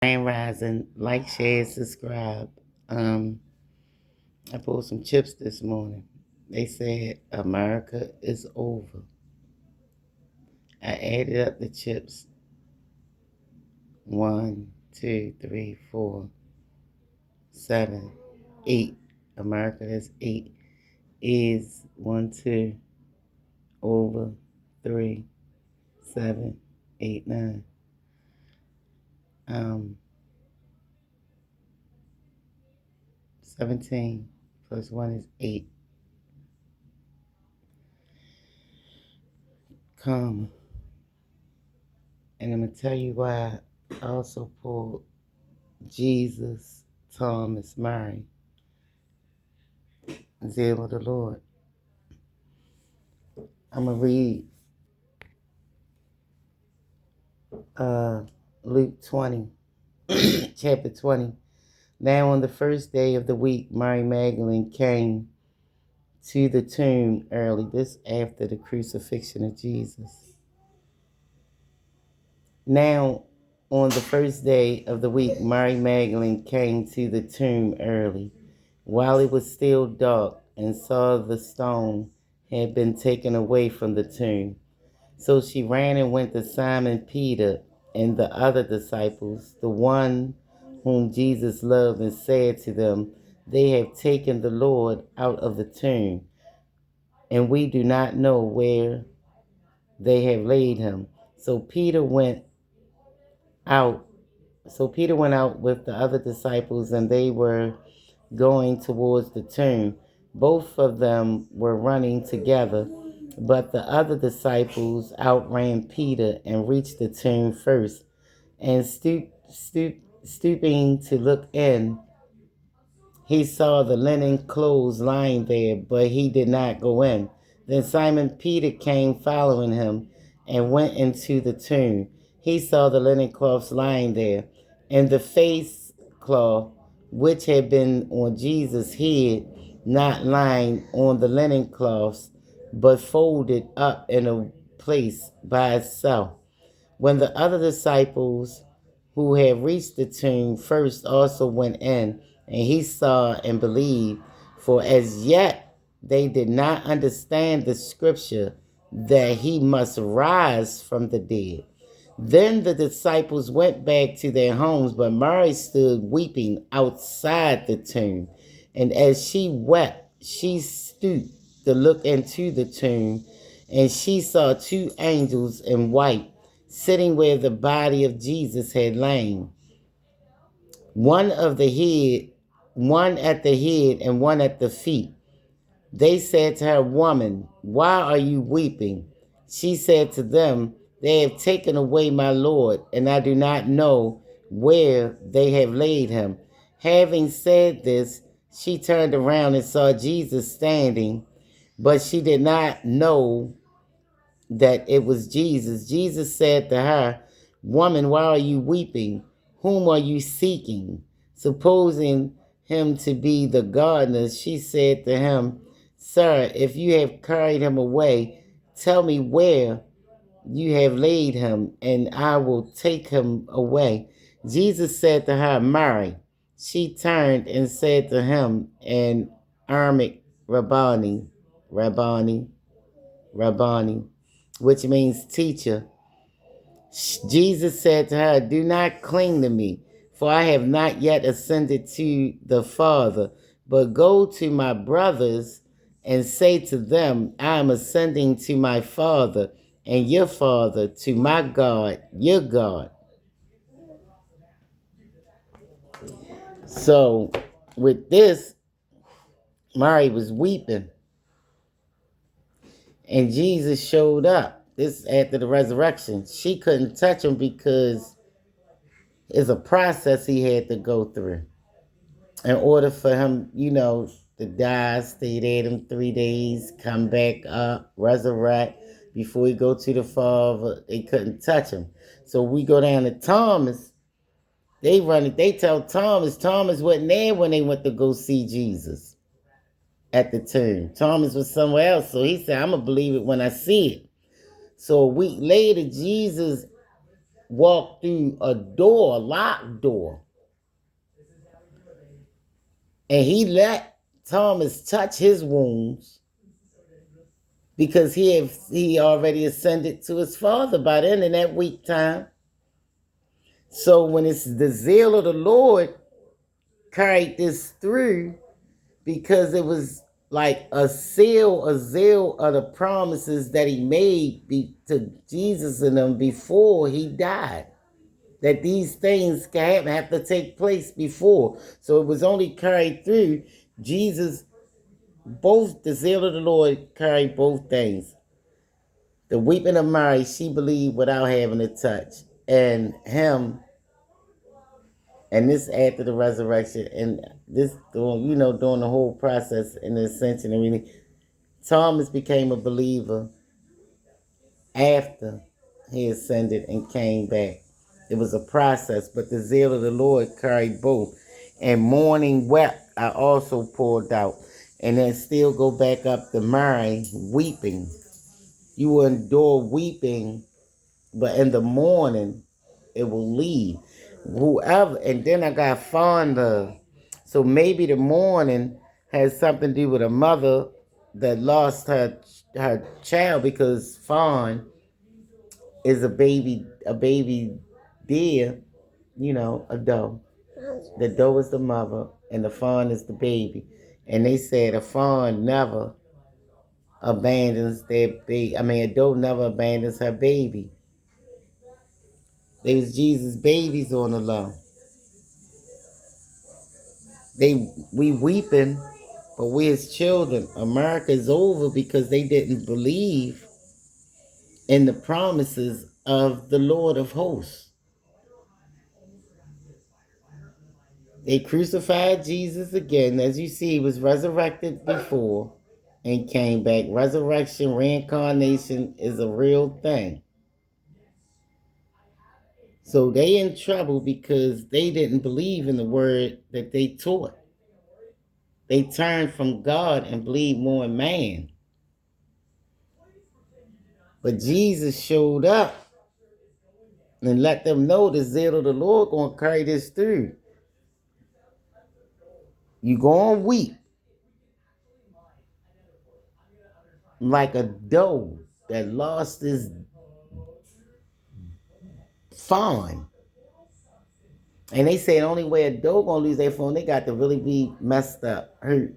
Grand Rising, like, share, subscribe. I pulled some chips this morning. They said America is over. I added up the chips. 1, 2, 3, 4, 7, 8. America is 8. Is 1, 2, over 3, 7, 8, 9. 17 plus 1 is 8. Comma. And I'm going to tell you why I also pulled Jesus, Thomas, Mary, Zeal of the Lord. I'm going to read Luke 20, chapter 20. Now on the first day of the week, Mary Magdalene came to the tomb early. This after the crucifixion of Jesus. Now on the first day of the week, Mary Magdalene came to the tomb early, while it was still dark, and saw the stone had been taken away from the tomb. So she ran and went to Simon Peter and the other disciples, the one whom Jesus loved, and said to them, "They have taken the Lord out of the tomb, and we do not know where they have laid him." Out. So Peter went out with the other disciples, and they were going towards the tomb. Both of them were running together, but the other disciples outran Peter and reached the tomb first. And stooping to look in, he saw the linen clothes lying there, but he did not go in. Then Simon Peter came following him and went into the tomb. He saw the linen cloths lying there, and the face cloth which had been on Jesus' head, not lying on the linen cloths, but folded up in a place by itself. When the other disciples who had reached the tomb first also went in, and he saw and believed, for as yet they did not understand the scripture that he must rise from the dead. Then the disciples went back to their homes, but Mary stood weeping outside the tomb. And as she wept, she stooped to look into the tomb, and she saw two angels in white sitting where the body of Jesus had lain, one of the head, one at the head and one at the feet. They said to her, "Woman, why are you weeping?" She said to them, "They have taken away my Lord, and I do not know where they have laid him." Having said this, she turned around and saw Jesus standing, but she did not know that it was Jesus. Jesus said to her, "Woman, why are you weeping? Whom are you seeking?" Supposing him to be the gardener, she said to him, "Sir, if you have carried him away, tell me where you have laid him, and I will take him away." Jesus said to her, "Mary." She turned and said to him in Aramaic, "Rabboni, Rabboni, Rabboni," which means teacher. Jesus said to her, "Do not cling to me, for I have not yet ascended to the Father, but go to my brothers and say to them, I am ascending to my Father and your Father, to my God, your God." So with this, Mary was weeping, and Jesus showed up. This after the resurrection. She couldn't touch him because it's a process he had to go through in order for him, to die, stay there them 3 days, come back up, resurrect before he go to the Father. They couldn't touch him. So we go down to Thomas. They run it. They tell Thomas. Thomas wasn't there when they went to go see Jesus at the tomb. Thomas was somewhere else. So he said, "I'm going to believe it when I see it." So a week later, Jesus walked through a door, a locked door, and he let Thomas touch his wounds because he already ascended to his Father by then in that week time. So when it's the zeal of the Lord carried this through, because it was like a zeal of the promises that he made to Jesus and them before he died. That these things have to take place before. So it was only carried through Jesus. Both the zeal of the Lord carried both things. The weeping of Mary, she believed without having a touch. And him, and this after the resurrection, and this, during the whole process in the ascension and everything, Thomas became a believer after he ascended and came back. It was a process, but the zeal of the Lord carried both. And mourning wept, I also poured out. And then still go back up to Mary, weeping. You will endure weeping, but in the morning, it will leave. Whoever, and then I got fond of. So maybe the mourning has something to do with a mother that lost her child, because fawn is a baby deer, a doe. The doe is the mother and the fawn is the baby. And they said a fawn never abandons their baby. A doe never abandons her baby. They was Jesus' babies on the low. We weeping, but we as children. America's over because they didn't believe in the promises of the Lord of hosts. They crucified Jesus again. As you see, he was resurrected before and came back. Resurrection, reincarnation is a real thing. So they in trouble because they didn't believe in the word that they taught. They turned from God and believed more in man. But Jesus showed up and let them know the zeal of the Lord going to carry this through. You going to weep like a doe that lost his fawn. And they say the only way a doe going to lose their fawn, they got to really be messed up, hurt,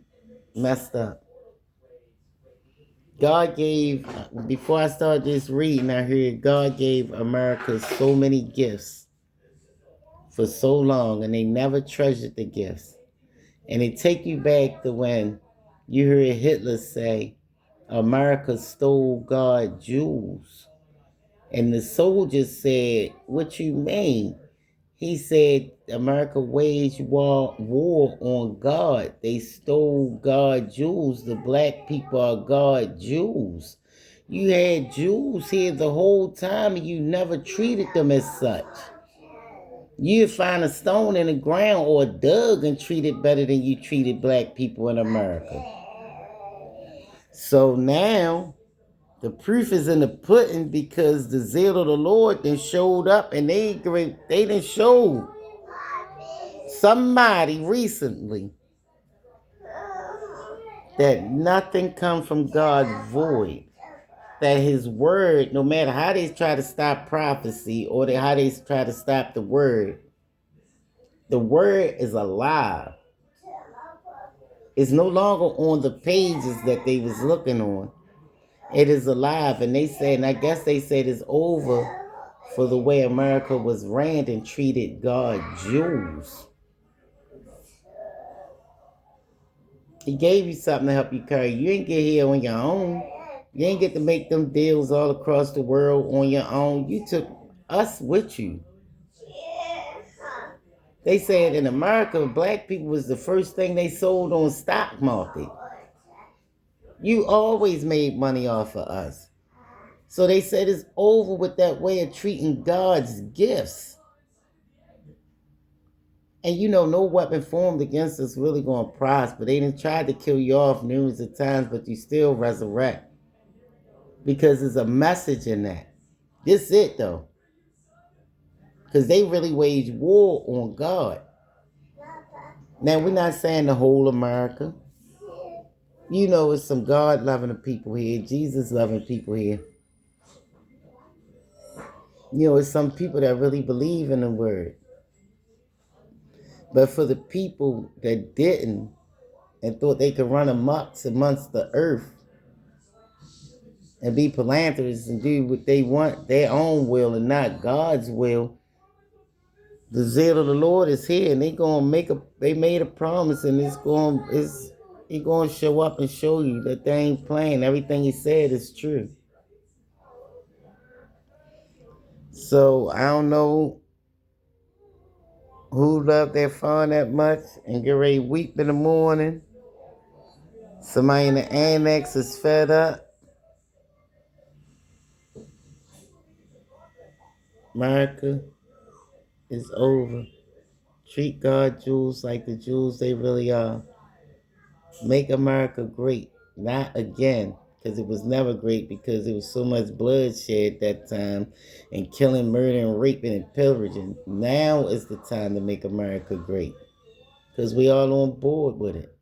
messed up. God gave, before I started this reading, I heard God gave America so many gifts for so long, and they never treasured the gifts. And it take you back to when you heard Hitler say, America stole God's jewels. And the soldiers said, what you mean? He said, America waged war on God. They stole God's jewels. The black people are God's jewels. You had Jews here the whole time and you never treated them as such. You'd find a stone in the ground or dug and treat it better than you treated black people in America. So now, the proof is in the pudding, because the zeal of the Lord then showed up, and they done showed somebody recently that nothing comes from God void. That his word, no matter how they try to stop prophecy or how they try to stop the word is alive. It's no longer on the pages that they was looking on. It is alive. And they said, and I guess they said it's over for the way America was ran and treated God's jewels. He gave you something to help you carry. You ain't get here on your own. You ain't get to make them deals all across the world on your own. You took us with you. They said in America, black people was the first thing they sold on stock market. You always made money off of us. So they said it's over with that way of treating God's gifts. And no weapon formed against us really going to prosper. They done tried to kill you off numerous of times, but you still resurrect. Because there's a message in that. This it though. Because they really wage war on God. Now, we're not saying the whole America. You know, it's some God-loving people here, Jesus-loving people here. You know, it's some people that really believe in the word. But for the people that didn't and thought they could run amok amongst the earth and be philanthropists and do what they want, their own will and not God's will, the zeal of the Lord is here, and they made a promise, and he gonna show up and show you that they ain't playing. Everything he said is true. So I don't know who loved their phone that much and get ready to weep in the morning. Somebody in the annex is fed up. America is over. Treat God jewels like the jewels they really are. Make America great. Not again, because it was never great because there was so much bloodshed that time and killing, murdering, raping, and pillaging. Now is the time to make America great because we all on board with it.